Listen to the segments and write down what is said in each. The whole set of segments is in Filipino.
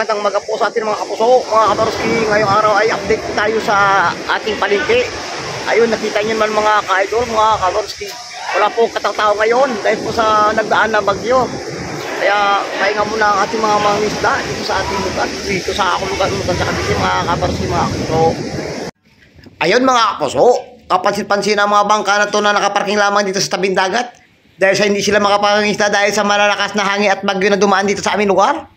magandang umaga po sa ating mga kapuso, mga kabaroski. Ngayong araw ay update tayo sa ating palengke. Ayun, nakita niyo naman mga ka-idol, mga kabaroski. Wala po katao ngayon dahil po sa nagdaan na bagyo. Kaya pahinga muna ang ating mga mangisda dito sa ating lugar, dito sa akong lugar sa Cavite, mga kabaroski, mga kapuso. Ayun mga kapuso, kapansin-pansin ang mga bangka na to na nakaparking lamang dito sa tabing dagat. Dahil sa hindi sila makapangisda dahil sa malalakas na hangin at bagyo na dumaan dito sa aming lugar.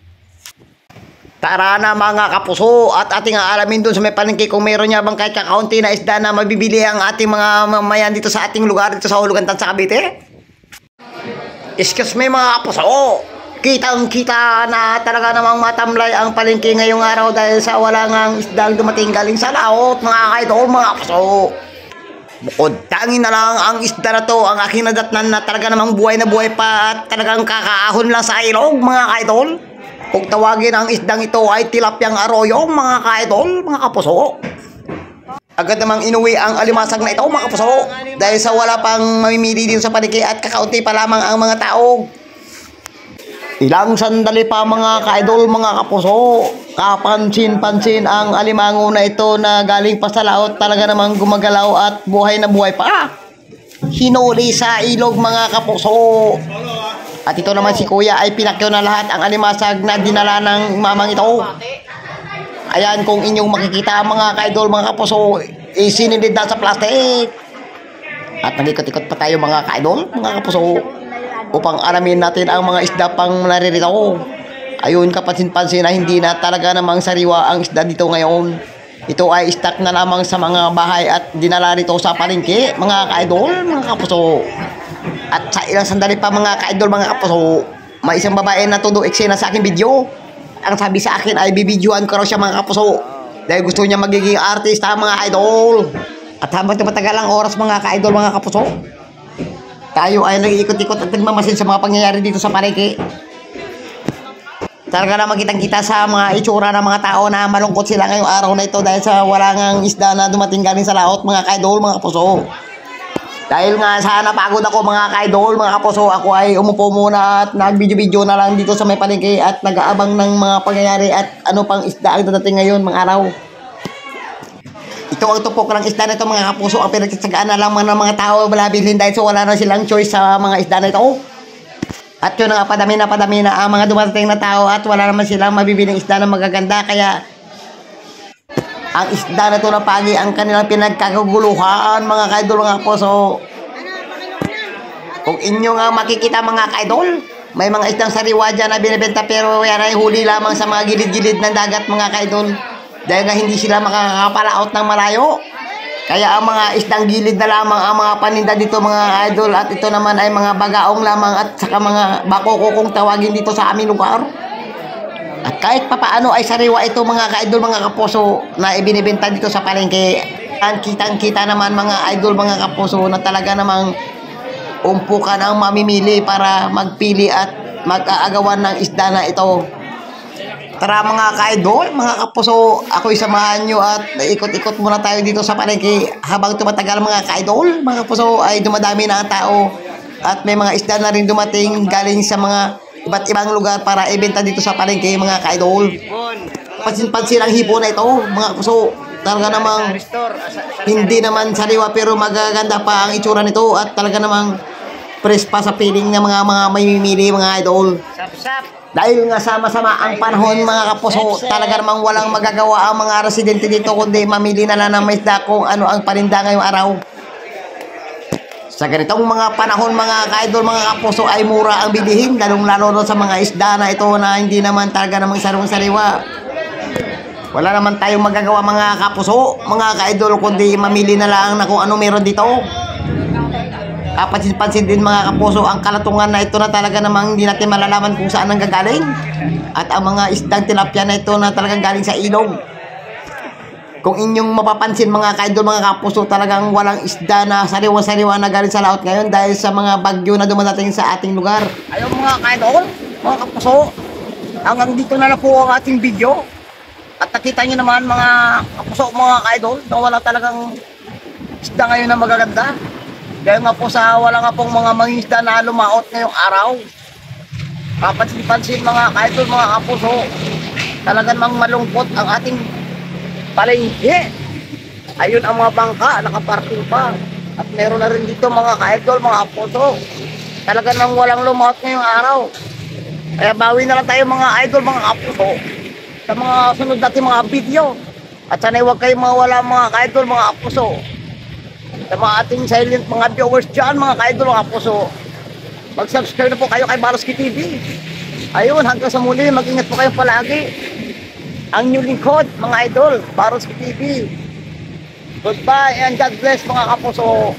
Tara na mga kapuso at ating aalamin dun sa may palengke kung meron niya bang kahit kakaunti na isda na mabibili ang ating mga mamayan dito sa ating lugar, dito sa Hulugan sa Cavite. Excuse me mga kapuso, kitang kita na talaga namang matamlay ang palengke ngayong araw dahil sa wala ngang isdang dumating galing sa laot mga kaidol, mga kapuso. Bukod tangin na lang ang isda na to ang aking nadatnan na talaga namang buhay na buhay pa at talagang kakaahon lang sa ilog mga kaidol. Kung tawagin ang isdang ito ay tilapyang arroyo mga kaidol, mga kapuso. Agad namang inuwi ang alimasag na ito mga kapuso dahil sa wala pang mamimili dito sa palengke at kakaunti pa lamang ang mga tao. Ilang sandali pa mga kaidol, mga kapuso, kapansin-pansin ang alimango na ito na galing pa sa laot talaga namang gumagalaw at buhay na buhay pa. Hinuli sa ilog mga kapuso. At ito naman si kuya ay pinakyaw na lahat ang alimasag na dinala ng mamang ito. Ayan, kung inyong makikita mga kaidol, mga kapuso, isinilid na sa plastic. At nag-ikot-ikot pa tayo mga kaidol, mga kapuso, upang alamin natin ang mga isda pang naririto. Ayun, kapansin-pansin na hindi na talaga namang sariwa ang isda dito ngayon. Ito ay stock na lamang sa mga bahay at dinala rito sa palengke mga kaidol, mga kapuso. At sa ilang sandali pa mga kaidol, mga kapuso, may isang babae na todo eksena sa aking video. Ang sabi sa akin ay bibidyoan ko raw siya mga kapuso dahil gusto niya magiging artista mga idol. At habang tumatagal ang oras mga kaidol, mga kapuso, tayo ay nag-iikot-ikot at nagmamasid sa mga pangyayari dito sa palengke. Talaga na makitang-kita sa mga itsura ng mga tao na malungkot sila ngayong araw na ito dahil sa wala ngang isda na dumating galing sa laot mga kaidol, mga kapuso. Dahil nga sa napagod ako mga kaidol, mga kapuso, ako ay umupo muna at nag-video-video na lang dito sa may palengke at nag-aabang ng mga pangyayari at ano pang isda ang dadating ngayon mga araw. Ito ang tupok ng isda na ito mga kapuso, ang pinagtsagaan na lang ng mga tao bilhin dahil so wala na silang choice sa mga isda na ito. At yun nga, padami na ang mga dumating na tao at wala naman silang mabibiling isda na magaganda, kaya ang isda na ito na pagi ang kanilang pinagkaguluhan mga kaidol, mga kapuso. Kung inyo nga makikita mga kaidol, may mga isdang sariwa dyan na binibenta pero yan ay huli lamang sa mga gilid-gilid ng dagat mga kaidol. Dahil nga hindi sila makakapalaot ng malayo. Kaya ang mga isdang gilid na lamang ang mga paninda dito mga idol. At ito naman ay mga bagaong lamang at saka mga bakoko kung tawagin dito sa aming lugar. At kahit papaano ay sariwa ito mga ka-idol, mga kapuso, na ibinibenta dito sa palengke. Ang kitang-kita naman mga idol, mga kapuso, na talaga namang umpukan ang mamimili para magpili at mag-aagawan ng isda na ito. Tara mga ka-idol, mga kapuso, ako'y samahan nyo at ikot-ikot muna tayo dito sa palengke. Habang tumatagal mga ka-idol, mga kapuso, ay dumadami na ang tao. At may mga isda na rin dumating galing sa mga iba't ibang lugar para ibenta dito sa palengke mga ka-idol. Pansin-pansin ang hipo na ito mga kapuso. Talaga namang hindi naman sariwa pero magaganda pa ang itsura nito at talaga namang fresh pa sa piling ng mga mamimili mga idol. Dahil nga sama-sama ang panahon mga kapuso, talaga namang walang magagawa ang mga residente dito kundi mamili na lang ng may isda kung ano ang paninda ngayong araw. Sa ganitong mga panahon mga ka-idol, mga kapuso, ay mura ang bilihin, lalong-lalo sa mga isda na ito na hindi naman talaga namang sarong-sariwa. Wala naman tayong magagawa mga kapuso, mga ka-idol, kundi mamili na lang na kung ano meron dito. Kapansin-pansin din mga kapuso ang kalatungan na ito na talaga namang hindi natin malalaman kung saan ang gagaling. At ang mga isdang tilapia na ito na talagang galing sa ilog. Kung inyong mapapansin mga ka-idol, mga kapuso, talagang walang isda na sariwa-sariwa na galing sa laot ngayon dahil sa mga bagyo na dumadating sa ating lugar. Ayun mga ka-idol, mga kapuso, hanggang dito na lang po ang ating video. At nakita nyo naman mga kapuso, mga ka-idol, na wala talagang isda ngayon na magaganda. Dahil nga po sa wala nga pong mga mangisda na lumaot ngayong araw. Kapansin-pansin mga ka-idol, mga kapuso, Talagang mang malungkot ang ating palengke. Ayun ang mga bangka, nakaparking pa. At meron na rin dito mga ka-idol, mga puso. Talaga nang walang lumahot ngayong araw. Kaya bawi na lang tayo mga idol, mga kapuso, sa mga sunod natin mga video. At sana'y huwag kayong mawala mga ka-idol, mga kapuso. Sa mga ating silent mga viewers dyan, mga ka-idol, mga kapuso. Mag-subscribe na po kayo kay Baroski TV. Ayun, hanggang sa muli, mag-ingat po kayo palagi. Ang new lingkod, mga idol, Baroski TV. Goodbye and God bless mga kapuso.